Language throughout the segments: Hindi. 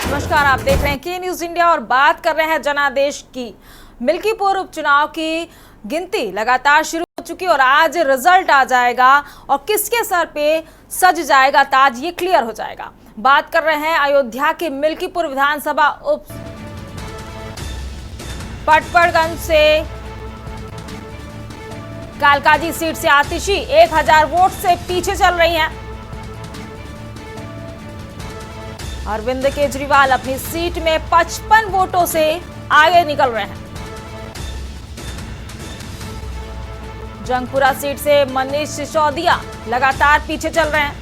नमस्कार, आप देख रहे हैं के न्यूज इंडिया और बात कर रहे हैं जनादेश की। मिल्कीपुर उपचुनाव की गिनती लगातार शुरू हो चुकी और आज रिजल्ट आ जाएगा और किसके सर पे सज जाएगा ताज, ये क्लियर हो जाएगा। बात कर रहे हैं अयोध्या के मिल्कीपुर विधानसभा उप पटपड़गंज से कालकाजी सीट से आतिशी 1000 वोट से पीछे चल रही हैं। अरविंद केजरीवाल अपनी सीट में 55 वोटों से आगे निकल रहे हैं। जंगपुरा सीट से मनीष सिसोदिया लगातार पीछे चल रहे हैं।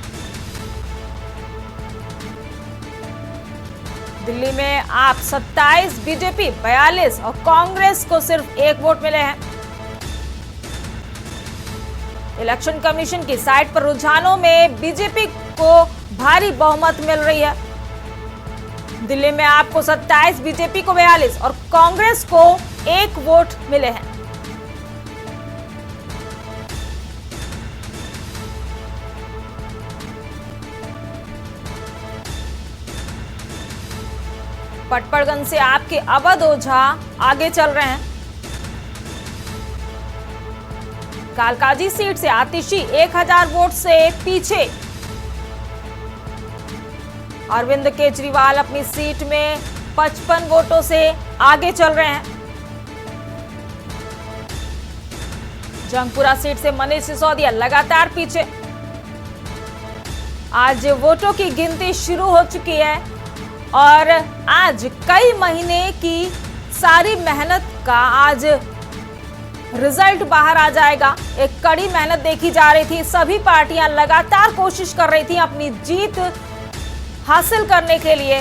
दिल्ली में आप 27, बीजेपी 42 और कांग्रेस को सिर्फ 1 वोट मिले हैं। इलेक्शन कमीशन की साइट पर रुझानों में बीजेपी को भारी बहुमत मिल रही है। दिल्ली में आपको 27, बीजेपी को 42 और कांग्रेस को 1 वोट मिले हैं। पटपड़गंज से आपके अवध ओझा आगे चल रहे हैं। कालकाजी सीट से आतिशी 1000 वोट से पीछे। अरविंद केजरीवाल अपनी सीट में 55 वोटों से आगे चल रहे हैं। जंगपुरा सीट से मनीष सिसोदिया लगातार पीछे। आज वोटों की गिनती शुरू हो चुकी है और आज कई महीने की सारी मेहनत का आज रिजल्ट बाहर आ जाएगा। एक कड़ी मेहनत देखी जा रही थी, सभी पार्टियां लगातार कोशिश कर रही थी अपनी जीत हासिल करने के लिए।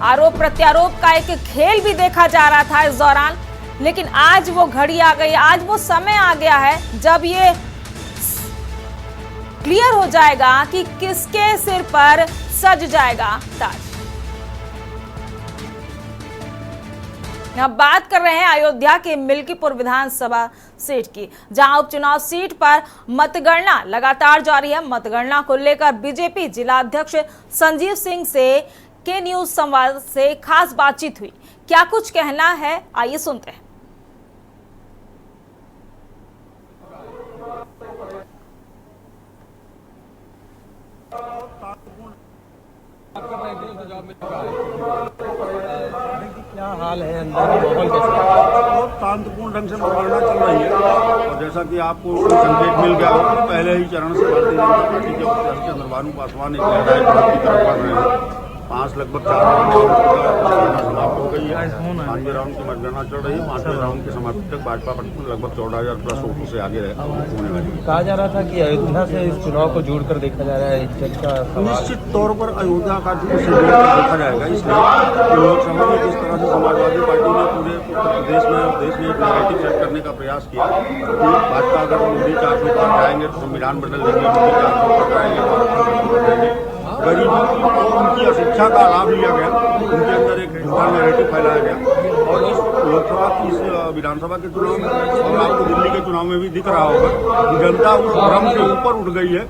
आरोप प्रत्यारोप का एक खेल भी देखा जा रहा था इस दौरान, लेकिन आज वो घड़ी आ गई, आज वो समय आ गया है जब ये क्लियर हो जाएगा कि किसके सिर पर सज जाएगा ताज। अब बात कर रहे हैं अयोध्या के मिल्कीपुर विधानसभा सीट की, जहां उपचुनाव सीट पर मतगणना लगातार जारी है। मतगणना को लेकर बीजेपी जिला अध्यक्ष संजीव सिंह से के न्यूज संवाद से खास बातचीत हुई। क्या कुछ कहना है, आइए सुनते हैं। क्या हाल है अंदर, माहौल कैसा है? बहुत शांतिपूर्ण ढंग से मतगणना चल रही है और जैसा कि आपको संकेत मिल गया हो, पहले ही चरण से भारतीय जनता पार्टी के प्रत्याशी चंद्रभानु पासवान एक निर्णायक बढ़त की तरफ बढ़ रहे हैं। 5 लगभग 4 राउंड मतगणना समाप्त हो गई है। 5वें राउंड की मतगणना चल रही है। 5वें राउंड के समाप्ति तक भाजपा पार्टी लगभग 14,000 प्लस वोटों से आगे होने वाली है। कहा जा रहा था कि अयोध्या से इस चुनाव को जोड़कर देखा जा रहा है, निश्चित तौर पर अयोध्या का देखा जाएगा। इसलिए लोकसभा में जिस तरह से समाजवादी पार्टी ने पूरे उत्तर प्रदेश में देश में एक नैरेटिव सेट करने का प्रयास किया कि भाजपा अगर मोदी 400 पर जाएंगे तो संविधान बदल देंगे, मोदी 400 पर जाएंगे, गरीबी और उनकी अशिक्षा का लाभ लिया गया, उनके अंदर एक झूठा नैरेटिव फैलाया गया। और इस लोकसभा की इस विधानसभा के चुनाव में और आपको दिल्ली के चुनाव में भी दिख रहा होगा कि जनता उस भ्रम से ऊपर उठ गई है।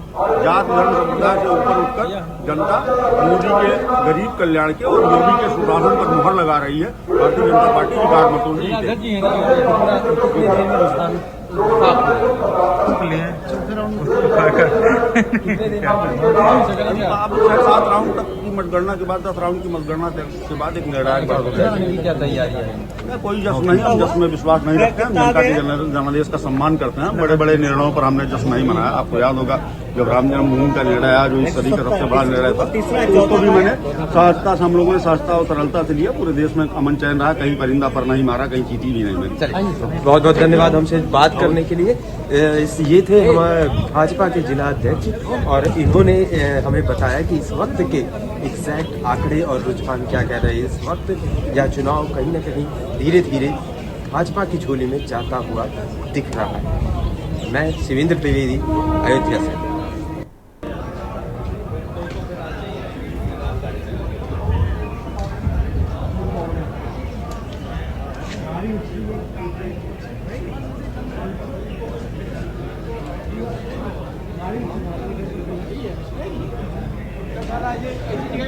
जात धर्म संप्रदाय से ऊपर उठकर जनता मोदी के गरीब कल्याण के और योगी के सुशासन पर मुहर लगा रही है। भारतीय जनता पार्टी रिकॉर्ड मतों से जीती है। अब 7 राउंड तक की मतगणना के बाद 10 राउंड की मतगणना के बाद एक निर्णायक क्या तैयारी है? कोई जश्न नहीं, हम जश्न में विश्वास नहीं रखते हैं। जनता के जनादेश का सम्मान करते हैं। बड़े बड़े निर्णयों पर हमने जश्न नहीं मनाया। आपको याद होगा जब राम जन्मभूमि का निर्णय आया, जो इस सदी का सबसे बड़ा निर्णय था, उसको भी मैंने सहजता से, हम लोगों ने सहजता और सरलता से लिया। पूरे देश में अमन चैन रहा, कहीं परिंदा पर नहीं मारा, कहीं चींटी भी नहीं मारी। बहुत बहुत धन्यवाद हमसे बात करने के लिए। ये थे हमारे भाजपा के जिला अध्यक्ष और इन्होंने हमें बताया कि इस वक्त के एग्जैक्ट आंकड़े और रुझान क्या कह रहे हैं। इस वक्त यह चुनाव कहीं न कहीं धीरे धीरे भाजपा की झोली में जाता हुआ दिख रहा है। मैं शिवेंद्र त्रिवेदी, अयोध्या से। ये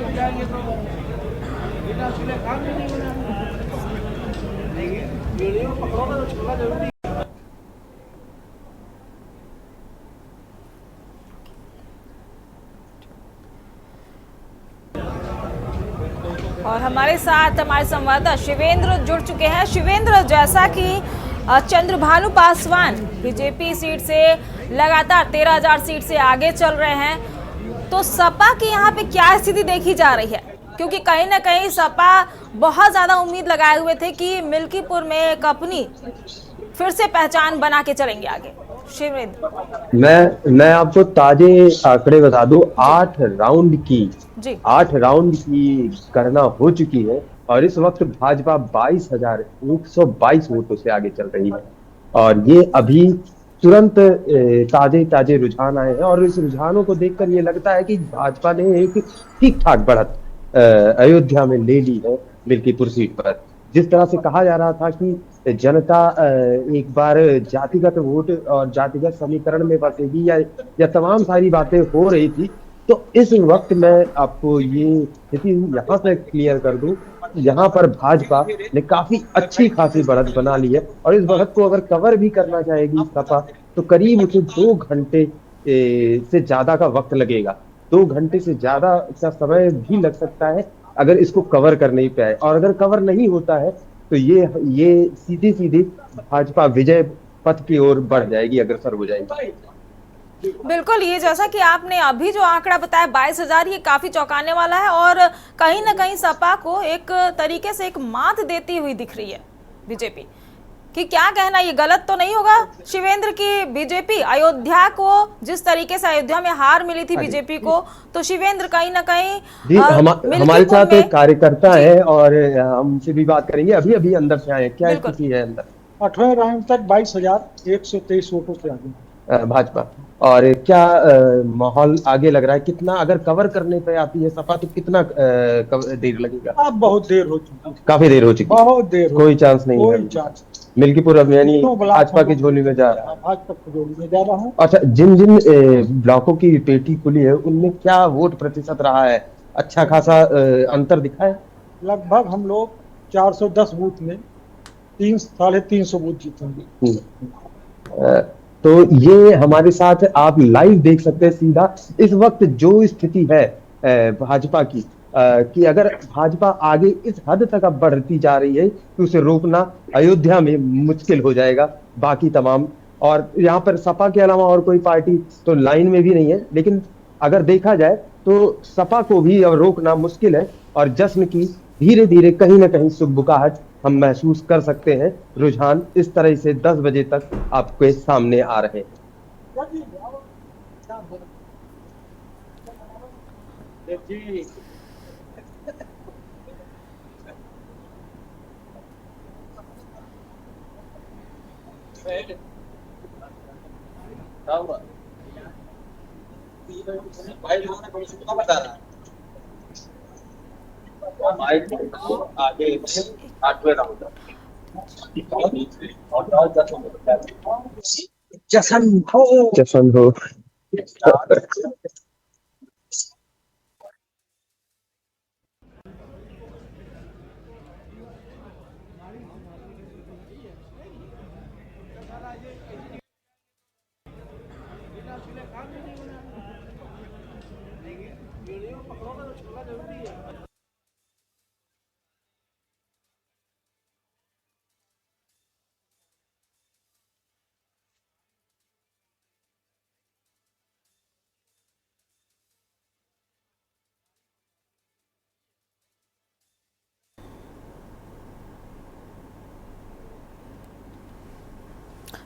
और हमारे साथ हमारे संवाददाता शिवेंद्र जुड़ चुके हैं। शिवेंद्र, जैसा कि चंद्रभानु पासवान बीजेपी सीट से लगातार 13,000 सीट से आगे चल रहे हैं, तो सपा की यहाँ पे क्या स्थिति देखी जा रही है? क्योंकि कहीं ना कहीं सपा बहुत ज्यादा उम्मीद लगाए हुए थे कि मिल्कीपुर में एक अपनी फिर से पहचान बना के चलेंगे आगे। शिवेंद्र, मैं आपको ताजे आंकड़े बता दूं। 8 राउंड की गणना हो चुकी है और इस वक्त भाजपा 22,122 वोटों से आगे चल रही है। और ये अभी तुरंत ताजे रुझान आए हैं और इस रुझानों को देखकर ये लगता है कि भाजपा ने एक ठीक ठाक बढ़त अयोध्या में ले ली है मिल्कीपुर सीट पर। जिस तरह से कहा जा रहा था कि जनता एक बार जातिगत वोट और जातिगत समीकरण में बसेगी या तमाम सारी बातें हो रही थी, तो इस वक्त मैं आपको ये स्थिति यहाँ से क्लियर कर दूं, यहाँ पर भाजपा ने काफी अच्छी खासी बढ़त बना ली है और इस बढ़त को अगर कवर भी करना चाहेगी सपा तो करीब उसे 2 घंटे से ज्यादा का वक्त लगेगा। 2 घंटे से ज्यादा का समय भी लग सकता है अगर इसको कवर कर नहीं पाए, और अगर कवर नहीं होता है तो ये सीधी भाजपा विजय पथ की ओर बढ़ जाएगी, अग्रसर हो जाएगी। बिल्कुल, ये जैसा कि आपने अभी जो आंकड़ा बताया 22,000, ये काफी चौंकाने वाला है और कहीं ना कहीं सपा को एक तरीके से एक मात देती हुई दिख रही है बीजेपी कि क्या कहना, ये गलत तो नहीं होगा शिवेंद्र की बीजेपी अयोध्या को जिस तरीके से अयोध्या में हार मिली थी बीजेपी को, तो शिवेंद्र कहीं ना कहीं हमारे साथ एक कार्यकर्ता है और हमसे भी बात करेंगे। अभी अंदर से आए, क्या स्थिति है अंदर? 18 राउंड तक 22,123 वोटों से आगे भाजपा। और क्या माहौल आगे लग रहा है? कितना अगर कवर करने पे आती है सपा तो कितना देर लगेगा? अब बहुत देर हो चुकी है, काफी देर हो चुकी, बहुत देर, कोई चांस नहीं है। मिल्कीपुर अब यानी भाजपा की झोली में जा रहा है। भाजपा की झोली में जा रहा हूँ। अच्छा, जिन ब्लॉकों की पेटी खुली है उनमें क्या वोट प्रतिशत रहा है? अच्छा खासा अंतर दिखा है? लगभग हम लोग 410 बूथ में 300-350 बूथ जीतेंगे। तो ये हमारे साथ आप लाइव देख सकते हैं सीधा इस वक्त जो स्थिति है भाजपा की, कि अगर भाजपा आगे इस हद तक अब बढ़ती जा रही है तो उसे रोकना अयोध्या में मुश्किल हो जाएगा। बाकी तमाम, और यहाँ पर सपा के अलावा और कोई पार्टी तो लाइन में भी नहीं है, लेकिन अगर देखा जाए तो सपा को भी अब रोकना मुश्किल है और जश्न की धीरे धीरे कहीं ना कहीं सुगबुगाहट हम महसूस कर सकते हैं। रुझान इस तरह से 10 बजे तक आपके सामने आ रहे हैं। आगे 8वें राउंड जशन हो।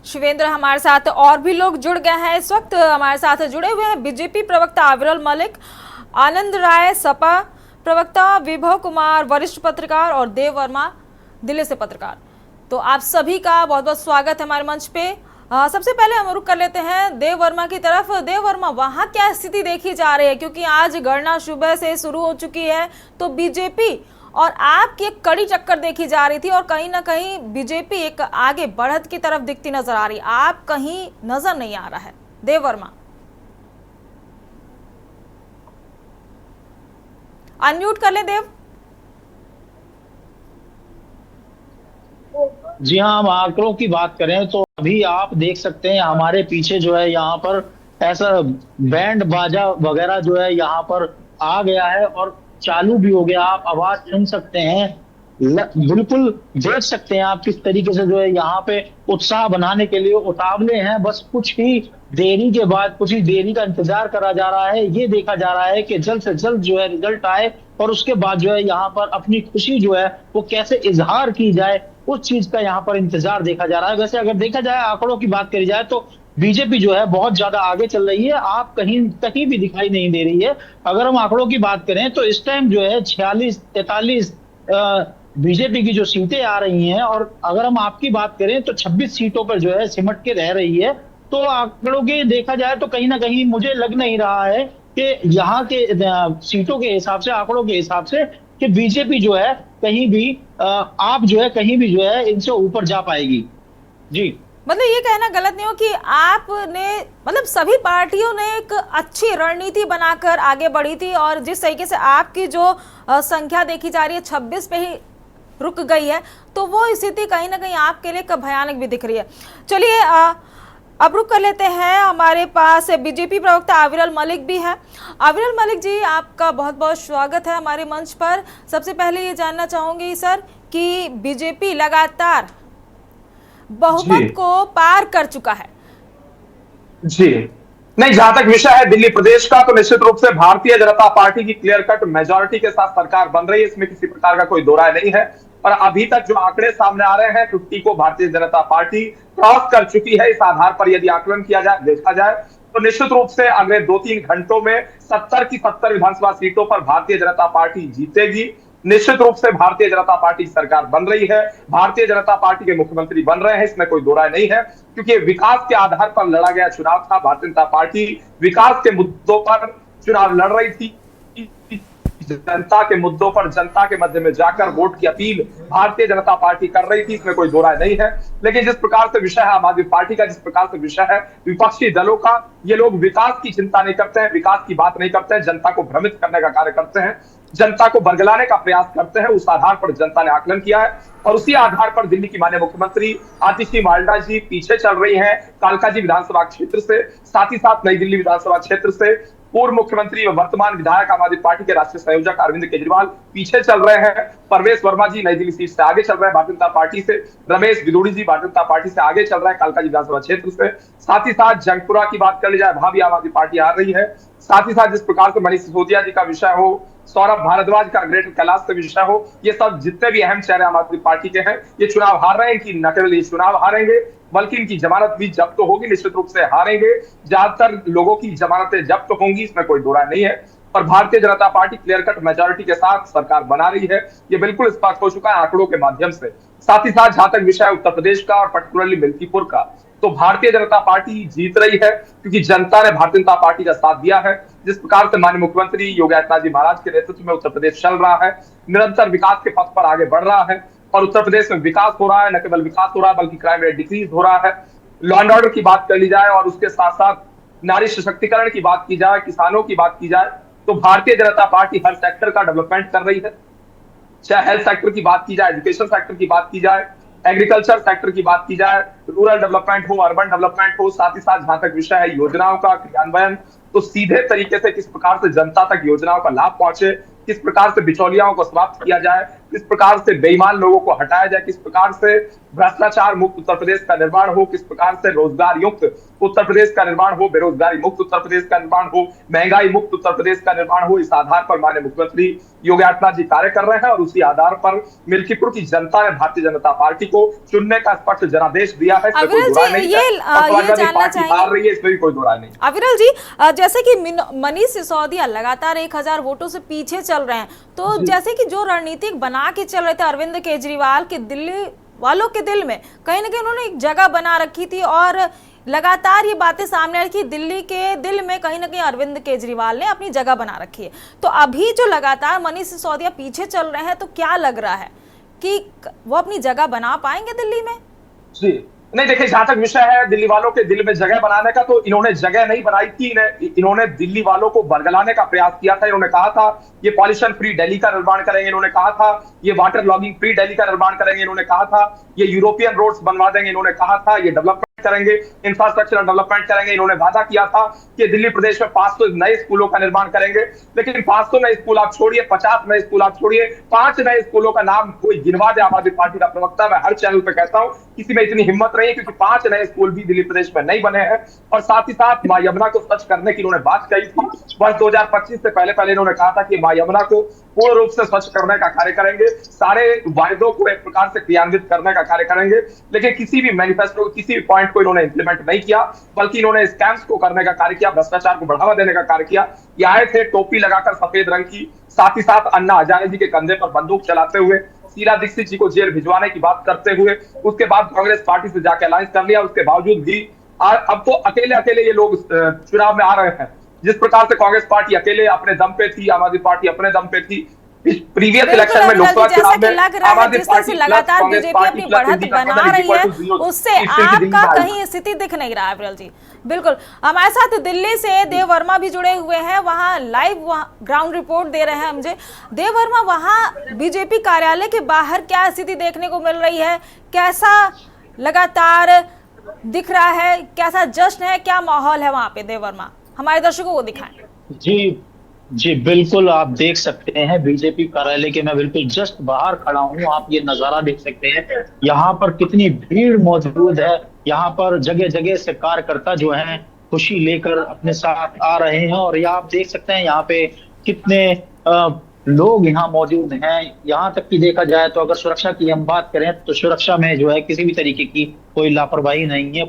शिवेंद्र, हमारे साथ और भी लोग जुड़ गए हैं। इस वक्त हमारे साथ जुड़े हुए हैं बीजेपी प्रवक्ता अविरल मलिक, आनंद राय सपा प्रवक्ता, विभव कुमार वरिष्ठ पत्रकार और देव वर्मा दिल्ली से पत्रकार। तो आप सभी का बहुत बहुत स्वागत है हमारे मंच पे। सबसे पहले हम रुक कर लेते हैं देव वर्मा की तरफ। देव वर्मा, वहां क्या स्थिति देखी जा रही है? क्योंकि आज गणना सुबह से शुरू हो चुकी है, तो बीजेपी और आपकी एक कड़ी टक्कर देखी जा रही थी और कहीं ना कहीं बीजेपी एक आगे बढ़त की तरफ दिखती नजर आ रही, आप कहीं नजर नहीं आ रहा है। देव वर्मा, अनम्यूट कर लें देव। जी हाँ, हम आंकड़ों की बात करें तो अभी आप देख सकते हैं हमारे पीछे जो है यहाँ पर ऐसा बैंड बाजा वगैरह जो है यहाँ पर आ गया है और चालू भी हो गया। आप आवाज सुन सकते हैं, बिल्कुल देख सकते हैं आप किस तरीके से जो है यहाँ पे उत्साह बनाने के लिए उतावले हैं। बस कुछ ही देरी के बाद, कुछ ही देरी का इंतजार करा जा रहा है। ये देखा जा रहा है कि जल्द से जल्द जो है रिजल्ट आए और उसके बाद जो है यहाँ पर अपनी खुशी जो है वो कैसे इजहार की जाए, उस चीज का यहाँ पर इंतजार देखा जा रहा है। वैसे अगर देखा जाए, आंकड़ों की बात करी जाए तो बीजेपी जो है बहुत ज्यादा आगे चल रही है। आप कहीं भी दिखाई नहीं दे रही है। अगर हम आंकड़ों की बात करें तो इस टाइम जो है 46-43 बीजेपी की जो सीटें आ रही हैं, और अगर हम आपकी बात करें तो 26 सीटों पर जो है सिमट के रह रही है। तो आंकड़ों के देखा जाए तो कहीं ना कहीं मुझे लग नहीं रहा है कि यहाँ के सीटों के हिसाब से, आंकड़ों के हिसाब से, कि बीजेपी जो है कहीं भी आप जो है कहीं भी जो है इनसे ऊपर जा पाएगी। जी, मतलब ये कहना गलत नहीं हो कि आपने, मतलब सभी पार्टियों ने एक अच्छी रणनीति बनाकर आगे बढ़ी थी, और जिस तरीके से आपकी जो संख्या देखी जा रही है 26 पे ही रुक गई है, तो वो स्थिति कहीं ना कहीं आपके लिए भयानक भी दिख रही है। चलिए अब रुक कर लेते हैं, हमारे पास बीजेपी प्रवक्ता आविरल मलिक भी है। आविरल मलिक जी, आपका बहुत बहुत स्वागत है हमारे मंच पर। सबसे पहले ये जानना चाहूंगी सर कि बीजेपी लगातार बहुमत को पार कर चुका है। जी नहीं, जहां तक विषय है दिल्ली प्रदेश का, तो निश्चित रूप से भारतीय जनता पार्टी की क्लियर कट मेजॉरिटी के साथ सरकार बन रही है, इसमें किसी प्रकार का कोई दो राय नहीं है। और अभी तक जो आंकड़े सामने आ रहे हैं 50 को भारतीय जनता पार्टी क्रॉस कर चुकी है। इस आधार पर यदि आकलन किया जाए, देखा जाए तो निश्चित रूप से अगले 2-3 घंटों में 70 की 70 विधानसभा सीटों पर भारतीय जनता पार्टी जीतेगी। निश्चित रूप से भारतीय जनता पार्टी की सरकार बन रही है, भारतीय जनता पार्टी के मुख्यमंत्री बन रहे हैं, इसमें कोई दो राय नहीं है। क्योंकि विकास के आधार पर लड़ा गया चुनाव था, भारतीय जनता पार्टी विकास के मुद्दों पर चुनाव लड़ रही थी। जनता के मुद्दों पर जनता के मध्य में जाकर वोट की अपील भारतीय जनता पार्टी कर रही थी, इसमें कोई दो राय नहीं है। लेकिन जिस प्रकार से विषय है आम आदमी पार्टी का, जिस प्रकार से विषय है विपक्षी दलों का, ये लोग विकास की चिंता नहीं करते हैं, विकास की बात नहीं करते हैं, जनता को भ्रमित करने का कार्य करते हैं, जनता को बरगलाने का प्रयास करते हैं। उस आधार पर जनता ने आकलन किया है और उसी आधार पर दिल्ली की माननीय मुख्यमंत्री आतिशी माल्डा जी पीछे चल रही हैं कालकाजी विधानसभा क्षेत्र से, साथ ही साथ नई दिल्ली विधानसभा क्षेत्र से पूर्व मुख्यमंत्री व वर्तमान विधायक आम आदमी पार्टी के राष्ट्रीय संयोजक अरविंद केजरीवाल पीछे चल रहे हैं, परवेश वर्मा जी नई दिल्ली सीट से आगे चल रहे हैं भारतीय जनता पार्टी से, रमेश बिदुड़ी जी भारतीय जनता पार्टी से आगे चल रहे हैं कालकाजी विधानसभा क्षेत्र से, साथ ही साथ जंगपुरा की बात कर ली जाए, वहां भी आम आदमी पार्टी आ रही है। साथ ही साथ जिस प्रकार से मनीष सिसोदिया जी का विषय हो, सौरभ भारद्वाज का ग्रेटर कैलाश का विषय हो, ये सब जितने भी अहम चेहरे आम आदमी पार्टी के हैं, ये चुनाव हार रहे हैं कि न केवल ये चुनाव हारेंगे बल्कि इनकी जमानत भी जब्त होगी, निश्चित रूप से हारेंगे। ज्यादातर लोगों की जमानतें जब्त होंगी, इसमें कोई दो राय नहीं है। और Bharatiya Janata party clear cut majority के साथ सरकार बना रही है, ये बिल्कुल स्पष्ट हो चुका है आंकड़ों के माध्यम से। साथ ही साथ जहां तक विषय उत्तर प्रदेश का और पर्टिकुलरली मिल्कीपुर का, तो भारतीय जनता पार्टी जीत रही है क्योंकि जनता ने भारतीय जनता पार्टी का साथ दिया है। जिस प्रकार से माननीय मुख्यमंत्री योगी आदित्यनाथ जी महाराज के नेतृत्व में उत्तर प्रदेश चल रहा है, निरंतर विकास के पथ पर आगे बढ़ रहा है और उत्तर प्रदेश में विकास हो रहा है, न केवल विकास हो रहा है बल्कि क्राइम रेट डिक्रीज हो रहा है। लॉ एंड ऑर्डर की बात कर ली जाए और उसके साथ साथ नारी सशक्तिकरण की बात की जाए, किसानों की बात की जाए, तो भारतीय जनता पार्टी हर सेक्टर का डेवलपमेंट कर रही है। चाहे हेल्थ सेक्टर की बात की जाए, एजुकेशन सेक्टर की बात की जाए, एग्रीकल्चर सेक्टर की बात की जाए, रूरल डेवलपमेंट हो, अर्बन डेवलपमेंट हो, साथ ही साथ जहां तक विषय है योजनाओं का क्रियान्वयन, तो सीधे तरीके से किस प्रकार से जनता तक योजनाओं का लाभ पहुंचे, किस प्रकार से बिचौलियाओं को समाप्त किया जाए, किस प्रकार से बेईमान लोगों को हटाया जाए, किस प्रकार से भ्रष्टाचार मुक्त उत्तर प्रदेश का निर्माण हो, किस प्रकार से रोजगार युक्त उत्तर प्रदेश का निर्माण हो, बेरोजगारी मुक्त उत्तर प्रदेश का निर्माण हो, महंगाई मुक्त उत्तर प्रदेश का निर्माण हो। इस आधार पर माननीय मुख्यमंत्री योगी आदित्यनाथ जी कार्य कर रहे हैं और उसी आधार पर मिल्कीपुर की जनता ने भारतीय जनता पार्टी को चुनने का स्पष्ट जनादेश दिया है। अविरल जी, ये जानना चाहिए, इसमें भी कोई दो राय नहीं। अविरल जी, जैसे कि मनीष सिसोदिया लगातार 1000 वोटों से पीछे चल रहे हैं, तो जैसे कि जो रणनीति बना के चल रहे थे अरविंद केजरीवाल के, दिल्ली वालों के दिल में कहीं ना कहीं उन्होंने एक जगह बना रखी थी और लगातार ये बातें सामने आई कि दिल्ली के दिल में कहीं ना कहीं अरविंद केजरीवाल ने अपनी जगह बना रखी है। तो अभी जो लगातार मनीष सिसोदिया पीछे चल रहे हैं, तो क्या लग रहा है कि वो अपनी जगह बना पाएंगे दिल्ली में? जी नहीं देखिए, जहां तक विषय है दिल्ली वालों के दिल में जगह बनाने का, तो इन्होंने जगह नहीं बनाई थी। इन्होंने दिल्ली वालों को बरगलाने का प्रयास किया था। इन्होंने कहा था ये पॉल्यूशन फ्री दिल्ली का निर्माण करेंगे, इन्होंने कहा था ये वाटर लॉगिंग फ्री दिल्ली का निर्माण करेंगे, इन्होंने कहा था ये यूरोपियन रोड्स बनवा देंगे, इन्होंने कहा था ये डेवलपमेंट करेंगे, इंफ्रास्ट्रक्चरल डेवलपमेंट करेंगे। इन्होंने वादा किया था कि दिल्ली प्रदेश में 500 नए स्कूलों का निर्माण करेंगे। लेकिन 500 नए स्कूल आप छोड़िए, 50 नए स्कूल आप छोड़िए, 5 नए स्कूलों का नाम कोई गिनवा दे आम आदमी पार्टी का प्रवक्ता। मैं हर चैनल पे कहता हूं किसी में इतनी हिम्मत नहीं है, क्योंकि 5 नए स्कूल भी दिल्ली प्रदेश में नहीं बने हैं। और साथ ही साथ मां यमुना को स्वच्छ करने की इन्होंने बात कही थी। वर्ष 2025 से पहले इन्होंने कहा था कि मां यमुना को पूर्ण रूप से स्वच्छ करने का कार्य करेंगे, सारे वायदों को एक प्रकार से क्रियान्वित करने का कार्य करेंगे। लेकिन किसी भी मैनिफेस्टो, किसी भी पॉइंट को इन्होंने इंप्लीमेंट नहीं किया, बल्कि इन्होंने स्कैम्स को करने का कार्य किया, भ्रष्टाचार को बढ़ावा देने का कार्य किया। ये आए थे टोपी लगाकर सफेद रंग की, साथ ही साथ अन्ना हजारे जी के कंधे पर बंदूक चलाते हुए, शीला दीक्षित जी को जेल भिजवाने की बात करते हुए, उसके बाद कांग्रेस पार्टी से जाके अलायंस कर लिया। उसके बावजूद भी अब तो अकेले ये लोग चुनाव में आ रहे हैं। जिस प्रकार से कांग्रेस पार्टी अकेले अपने दम पे थी, आम आदमी पार्टी अपने दम पे थी। प्रीवियस इलेक्शन में लोकसभा चुनाव में आम आदमी पार्टी लगातार बीजेपी अपनी बढ़त बना रही है, उससे आपका कहीं स्थिति दिख नहीं रहा है अविरल जी। बिल्कुल, हमारे साथ दिल्ली से देव वर्मा भी जुड़े हुए हैं, वहां लाइव ग्राउंड रिपोर्ट दे रहे हैं मुझे। देव वर्मा, वहां बीजेपी कार्यालय के बाहर क्या स्थिति देखने को मिल रही है, कैसा लगातार दिख रहा है, कैसा जश्न है, क्या माहौल है वहां पे? देव वर्मा, हमारे दर्शकों को दिखाएं। जी बिल्कुल, आप देख सकते हैं बीजेपी कार्यालय के मैं बिल्कुल जस्ट बाहर खड़ा हूं। आप ये नजारा देख सकते हैं, यहाँ पर कितनी भीड़ मौजूद है। यहाँ पर जगह जगह से कार्यकर्ता जो हैं खुशी लेकर अपने साथ आ रहे हैं। और ये आप देख सकते हैं यहाँ पे कितने लोग यहाँ मौजूद हैं। यहाँ तक कि देखा जाए तो अगर सुरक्षा की हम बात करें तो सुरक्षा में जो है किसी भी तरीके की कोई लापरवाही नहीं है।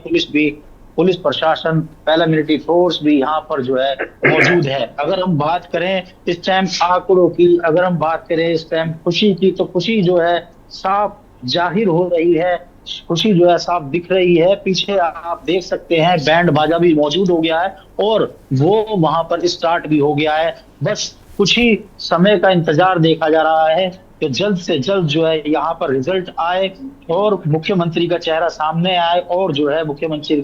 पुलिस प्रशासन, पैरामिलिट्री फोर्स भी यहाँ पर जो है मौजूद है। अगर हम बात करें इस टाइम आंकड़ों की, अगर हम बात करें इस टाइम खुशी की, तो खुशी जो है साफ जाहिर हो रही है, खुशी जो है साफ दिख रही है। पीछे आप देख सकते हैं बैंड बाजा भी मौजूद हो गया है और वो वहां पर स्टार्ट भी हो गया है। बस कुछ ही समय का इंतजार देखा जा रहा है कि जल्द से जल्द जो है यहाँ पर रिजल्ट आए और मुख्यमंत्री का चेहरा सामने आए। और जो है मुख्यमंत्री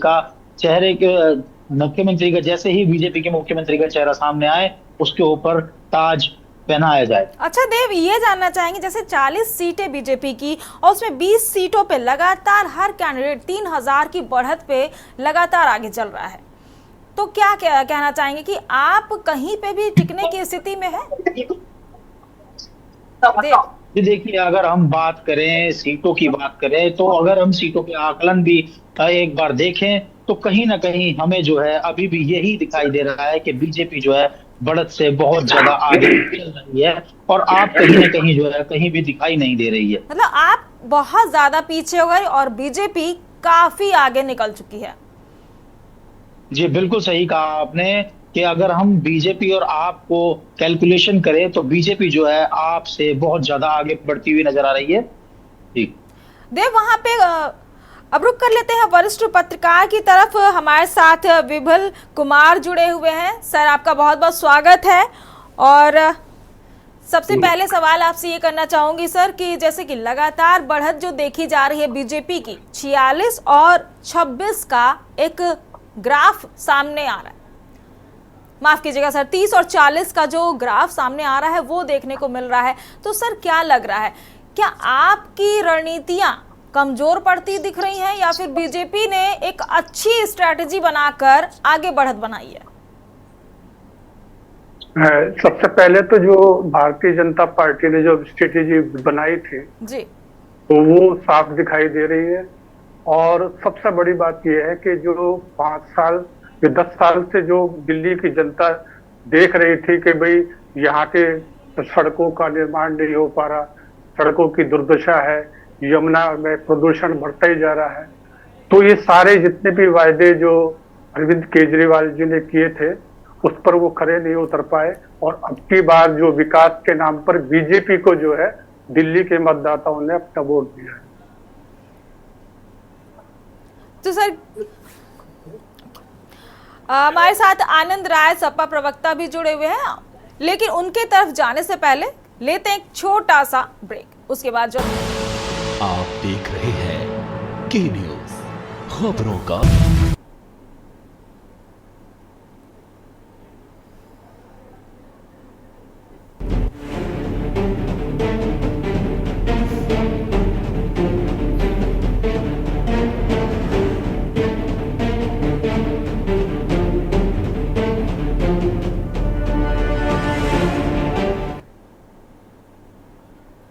का जैसे ही बीजेपी के मुख्यमंत्री का चेहरा सामने आए उसके ऊपर ताज पहनाया जाए। अच्छा देव, ये जानना चाहेंगे, जैसे 40 सीटें बीजेपी की और उसमें 20 सीटों पे लगातार हर कैंडिडेट 3000 की बढ़त पे लगातार आगे चल रहा है, तो क्या कहना चाहेंगे कि आप कहीं पे भी टिकने की स्थिति में है? देखिए, अगर हम बात करें सीटों की बात करें तो अगर हम सीटों के आकलन भी एक बार देखें तो कहीं ना कहीं हमें जो है अभी भी यही दिखाई दे रहा है कि बीजेपी जो है बढ़त से बहुत ज्यादा आगे चल रही है और आप कहीं ना कहीं जो है कहीं भी दिखाई नहीं दे रही है। मतलब आप बहुत ज्यादा पीछे हो गए और बीजेपी काफी आगे निकल चुकी है। जी बिल्कुल सही कहा आपने कि अगर हम बीजेपी और आपको कैलकुलेशन करें तो बीजेपी जो है आपसे बहुत ज्यादा आगे बढ़ती हुई नजर आ रही है। ठीक देव, वहां पे अब रुक कर लेते हैं वरिष्ठ पत्रकार की तरफ। हमारे साथ विभल कुमार जुड़े हुए हैं। सर, आपका बहुत बहुत स्वागत है। और सबसे पहले सवाल आपसे ये करना चाहूंगी सर कि जैसे कि लगातार बढ़त जो देखी जा रही है बीजेपी की, 46 और 26 का एक ग्राफ सामने आ रहा है, माफ कीजिएगा सर, 30 और 40 का जो ग्राफ सामने आ रहा है वो देखने को मिल रहा है। तो सर क्या लग रहा है, क्या आपकी रणनीतियां कमजोर पड़ती दिख रही हैं या फिर बीजेपी ने एक अच्छी स्ट्रैटेजी बनाकर आगे बढ़त बनाई है? सबसे पहले तो जो भारतीय जनता पार्टी ने जो स्ट्रेटेजी बनाई थी जी, तो वो साफ दिखाई दे रही है। और सबसे बड़ी बात यह है कि जो 5 साल या 10 साल से जो दिल्ली की जनता देख रही थी कि भाई यहाँ के सड़कों का निर्माण नहीं हो पा रहा, सड़कों की दुर्दशा है, यमुना में प्रदूषण बढ़ता ही जा रहा है, तो ये सारे जितने भी वायदे जो अरविंद केजरीवाल जी ने किए थे उस पर वो खरे नहीं उतर पाए। और अब की बार जो विकास के नाम पर बीजेपी को जो है दिल्ली के मतदाताओं ने अपना वोट दिया है। तो सर हमारे साथ आनंद राय सपा प्रवक्ता भी जुड़े हुए हैं, लेकिन उनके तरफ जाने से पहले लेते हैं एक छोटा सा ब्रेक। उसके बाद जो आप देख रहे हैं के न्यूज। खबरों का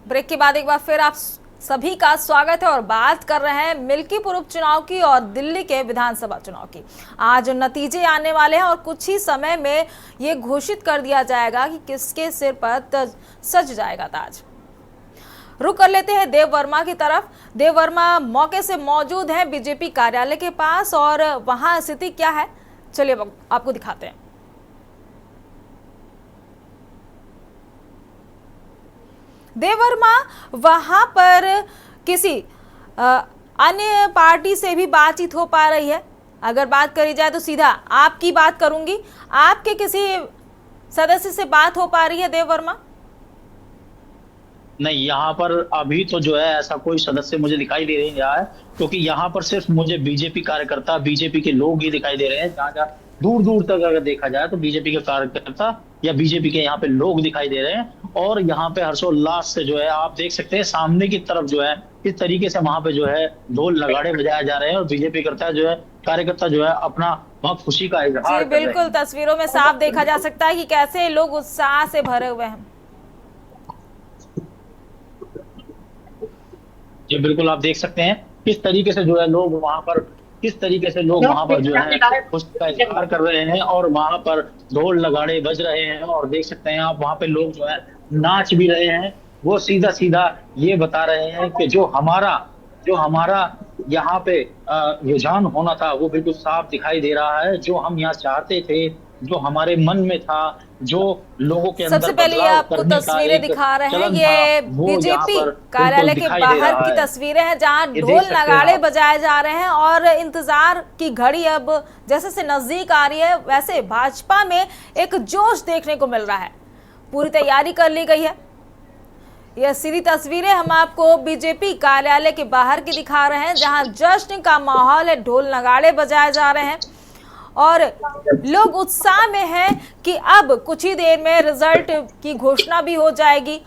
ब्रेक के बाद एक बार फिर आप सभी का स्वागत है और बात कर रहे हैं मिल्कीपुर उपचुनाव की और दिल्ली के विधानसभा चुनाव की। आज नतीजे आने वाले हैं और कुछ ही समय में ये घोषित कर दिया जाएगा कि किसके सिर पर सज जाएगा ताज। रुक कर लेते हैं देव वर्मा की तरफ। देव वर्मा मौके से मौजूद हैं बीजेपी कार्यालय के पास और वहां स्थिति क्या है, चलिए आपको दिखाते हैं। देव वर्मा, वहां पर किसी अन्य पार्टी से भी बातचीत हो पा रही है? अगर बात करी जाए तो सीधा आपकी बात करूंगी, आपके किसी सदस्य से बात हो पा रही है देव वर्मा? नहीं, यहाँ पर अभी तो जो है ऐसा कोई सदस्य मुझे दिखाई दे नहीं रहा है, क्योंकि यहाँ पर सिर्फ मुझे बीजेपी कार्यकर्ता, बीजेपी के लोग ही दिखाई दे रहे हैं। जहाँ जहाँ दूर दूर तक अगर देखा जाए तो बीजेपी के कार्यकर्ता या बीजेपी के यहाँ पे लोग दिखाई दे रहे हैं और यहाँ पे हर्षोल्लास से जो है आप देख सकते हैं सामने की तरफ जो है इस तरीके से वहां पे जो है ढोल नगाड़े बजाए जा रहे हैं और बीजेपी करता जो है कार्यकर्ता जो है अपना वहां खुशी का इजहार। बिल्कुल, तस्वीरों में साफ देखा जा सकता है कि कैसे लोग उत्साह से भरे हुए हैं। जी बिल्कुल, आप देख सकते हैं किस तरीके से जो है लोग वहां पर जो है खुशी का इजहार कर रहे हैं और वहां पर ढोल नगाड़े बज रहे हैं और देख सकते हैं आप वहां पे लोग जो है नाच भी रहे हैं। वो सीधा सीधा ये बता रहे हैं कि जो हमारा यहाँ पे रुझान होना था वो बिल्कुल साफ दिखाई दे रहा है। जो हम यहाँ चाहते थे, जो हमारे मन में था, जो लोगों के अंदर सबसे पहले ये आपको तस्वीरें दिखा रहे हैं, ये बीजेपी कार्यालय के बाहर की तस्वीरें हैं जहां ढोल नगाड़े बजाए जा रहे हैं और इंतजार की घड़ी अब जैसे से नजदीक आ रही है वैसे भाजपा में एक जोश देखने को मिल रहा है। पूरी तैयारी कर ली गई है। यह सीधी तस्वीरें हम आपको बीजेपी कार्यालय के बाहर की दिखा रहे हैं जहां जश्न का माहौल है, ढोल नगाड़े बजाए जा रहे हैं और लोग उत्साह में हैं कि अब कुछ ही देर में रिजल्ट की घोषणा भी हो जाएगी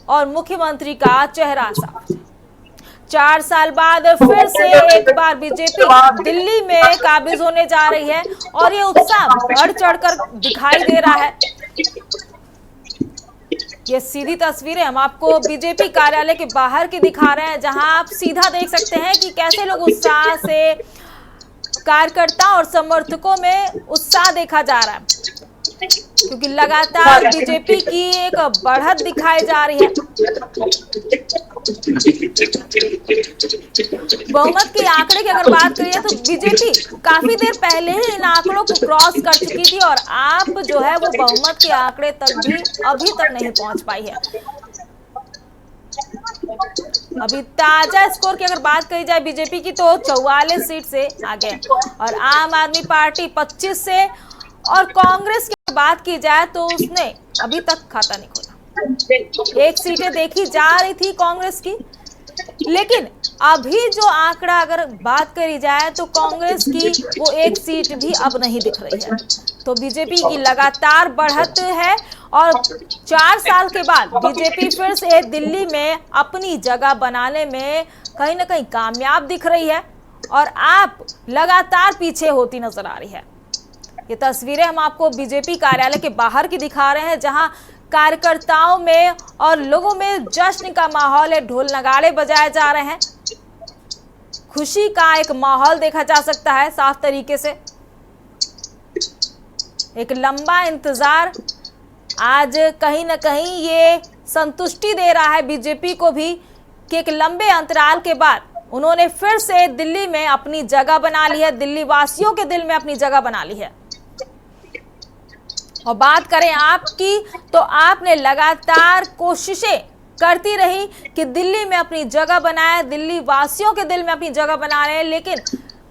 और मुख्यमंत्री का चेहरा साफ। 4 साल बाद फिर से एक बार बीजेपी दिल्ली में काबिज होने जा रही है और ये उत्साह बढ़ चढ़कर दिखाई दे रहा है। ये सीधी तस्वीरें हम आपको बीजेपी कार्यालय के बाहर की दिखा रहे हैं जहां आप सीधा देख सकते हैं कि कैसे लोग उत्साह से कार्यकर्ता और समर्थकों में उत्साह देखा जा रहा है क्योंकि लगातार बीजेपी की एक बढ़त दिखाई जा रही है। बहुमत के आंकड़े की अगर बात करें तो बीजेपी काफी देर पहले ही इन आंकड़ों को क्रॉस कर चुकी थी और आप जो है वो बहुमत के आंकड़े तक भी अभी तक नहीं पहुंच पाई है। अभी ताजा स्कोर की अगर बात करी जाए बीजेपी की तो 44 सीट से आगे और आम आदमी पार्टी 25 से और कांग्रेस की बात की जाए तो उसने अभी तक खाता नहीं खोला। 1 सीटें देखी जा रही थी कांग्रेस की, लेकिन अभी जो आंकड़ा अगर बात करी जाए तो कांग्रेस की वो 1 सीट भी अब नहीं दिख रही है। तो बीजेपी की लगातार बढ़त है और 4 साल के बाद बीजेपी फिर से दिल्ली में अपनी जगह बनाने में कहीं ना कहीं कामयाब दिख रही है और आप लगातार पीछे होती नजर आ रही है। ये तस्वीरें हम आपको बीजेपी कार्यालय के बाहर की दिखा रहे हैं जहां कार्यकर्ताओं में और लोगों में जश्न का माहौल है, ढोल नगाड़े बजाए जा रहे हैं, खुशी का एक माहौल देखा जा सकता है साफ तरीके से। एक लंबा इंतजार आज कहीं ना कहीं ये संतुष्टि दे रहा है बीजेपी को भी कि एक लंबे अंतराल के बाद उन्होंने फिर से दिल्ली में अपनी जगह बना ली है, दिल्ली वासियों के दिल में अपनी जगह बना ली है। और बात करें आपकी तो आपने लगातार कोशिशें करती रही कि दिल्ली में अपनी जगह बनाए, दिल्ली वासियों के दिल में अपनी जगह बना रहे हैं, लेकिन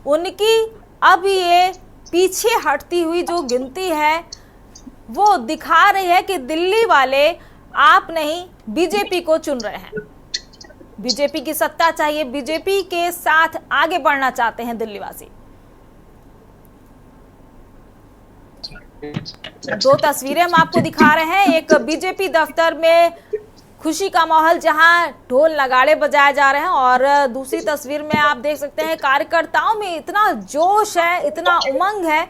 उनकी अब ये पीछे हटती हुई जो गिनती है वो दिखा रही है कि दिल्ली वाले आप नहीं बीजेपी को चुन रहे हैं। बीजेपी की सत्ता चाहिए, बीजेपी के साथ आगे बढ़ना चाहते हैं दिल्ली वासी। दो तस्वीरें हम आपको दिखा रहे हैं। एक बीजेपी दफ्तर में खुशी का माहौल जहां ढोल नगाड़े बजाए जा रहे हैं, और दूसरी तस्वीर में आप देख सकते हैं कार्यकर्ताओं में इतना जोश है, इतना उमंग है।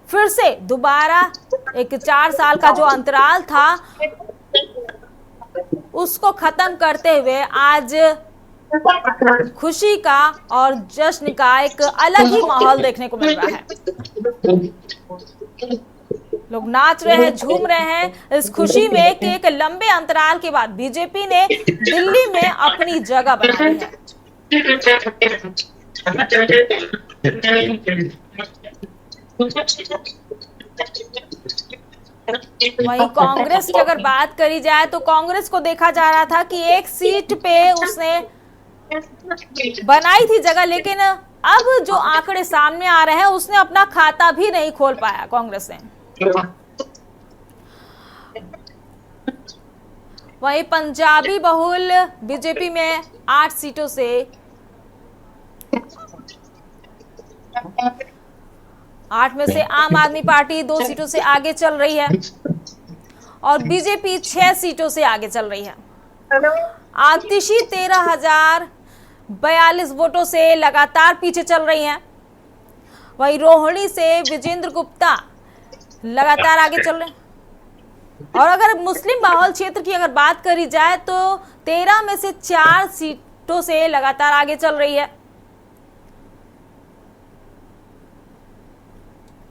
फिर से दोबारा एक 4 साल का जो अंतराल था उसको खत्म करते हुए आज खुशी का और जश्न का एक अलग ही माहौल देखने को मिल रहा है। लोग नाच रहे हैं, झूम रहे हैं इस खुशी में कि एक लंबे अंतराल के बाद बीजेपी ने दिल्ली में अपनी जगह बना ली है। वहीं कांग्रेस की अगर बात करी जाए तो कांग्रेस को देखा जा रहा था कि एक सीट पे उसने बनाई थी जगह, लेकिन अब जो आंकड़े सामने आ रहे हैं उसने अपना खाता भी नहीं खोल पाया कांग्रेस ने। वहीं पंजाबी बहुल बीजेपी में 8 सीटों से 8 में से आम आदमी पार्टी 2 सीटों से आगे चल रही है और बीजेपी 6 सीटों से आगे चल रही है। आतिशी 13,042 वोटों से लगातार पीछे चल रही हैं। वहीं रोहिणी से विजेंद्र गुप्ता लगातार आगे चल रहे हैं। और अगर मुस्लिम बाहुल क्षेत्र की अगर बात करी जाए तो 13 में से 4 सीटों से लगातार आगे चल रही है।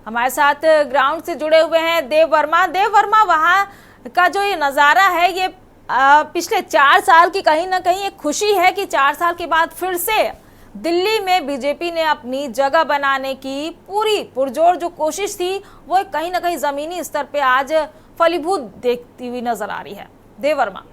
हमारे साथ ग्राउंड से जुड़े हुए हैं देव वर्मा। देव वर्मा, वहां का जो ये नजारा है ये पिछले 4 साल की कहीं ना कहीं एक खुशी है कि 4 साल के बाद फिर से दिल्ली में बीजेपी ने अपनी जगह बनाने की पूरी पुरजोर जो कोशिश थी वो कहीं ना कहीं जमीनी स्तर पे आज फलीभूत देखती हुई नजर आ रही है। देव वर्मा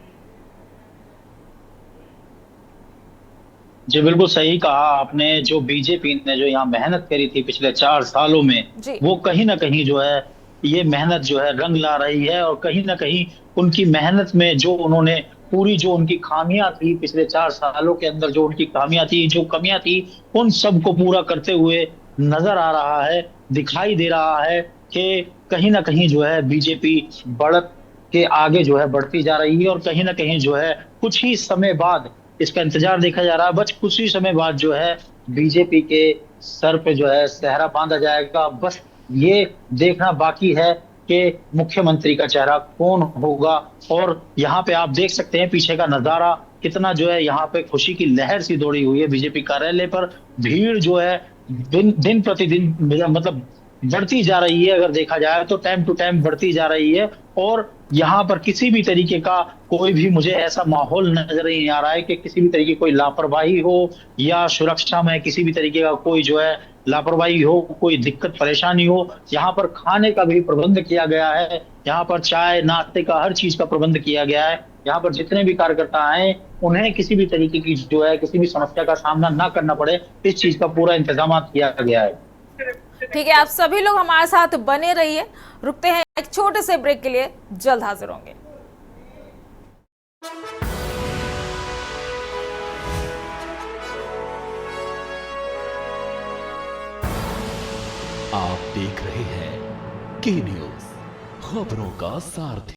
जी, बिल्कुल सही कहा आपने। जो बीजेपी ने जो यहाँ मेहनत करी थी पिछले 4 सालों में, वो कहीं ना कहीं जो है ये मेहनत जो है रंग ला रही है, और कहीं ना कहीं उनकी मेहनत में जो उन्होंने पूरी जो उनकी खामियां थी पिछले 4 सालों के अंदर, जो उनकी खामियां थी, जो कमियां थी, उन सबको पूरा करते हुए नजर आ रहा है, दिखाई दे रहा है कि कहीं ना कहीं जो है बीजेपी बढ़त के आगे जो है बढ़ती जा रही है। और कहीं ना कहीं जो है कुछ ही समय बाद इसका इंतजार देखा जा रहा है। बस कुछ ही समय बाद जो है बीजेपी के सर पे जो है सेहरा बांधा जाएगा। बस ये देखना बाकी है कि मुख्यमंत्री का चेहरा कौन होगा। और यहाँ पे आप देख सकते हैं पीछे का नजारा कितना जो है यहाँ पे खुशी की लहर सी दौड़ी हुई है। बीजेपी कार्यालय पर भीड़ जो है दिन प्रतिदिन मतलब बढ़ती जा रही है। अगर देखा जाए तो टाइम टू टाइम बढ़ती जा रही है, और यहाँ पर किसी भी तरीके का कोई भी मुझे ऐसा माहौल नजर नहीं आ रहा है कि किसी भी तरीके की कोई लापरवाही हो या सुरक्षा में किसी भी तरीके का कोई जो है लापरवाही हो, कोई दिक्कत परेशानी हो। यहाँ पर खाने का भी प्रबंध किया गया है, यहाँ पर चाय नाश्ते का हर चीज का प्रबंध किया गया है। यहाँ पर जितने भी कार्यकर्ता आए उन्हें किसी भी तरीके की जो है किसी भी समस्या का सामना ना करना पड़े, इस चीज का पूरा इंतजाम किया गया है। ठीक है, आप सभी लोग हमारे साथ बने रहिए। रुकते हैं एक छोटे से ब्रेक के लिए, जल्द हाजिर होंगे। आप देख रहे हैं के न्यूज, खबरों का सारथी।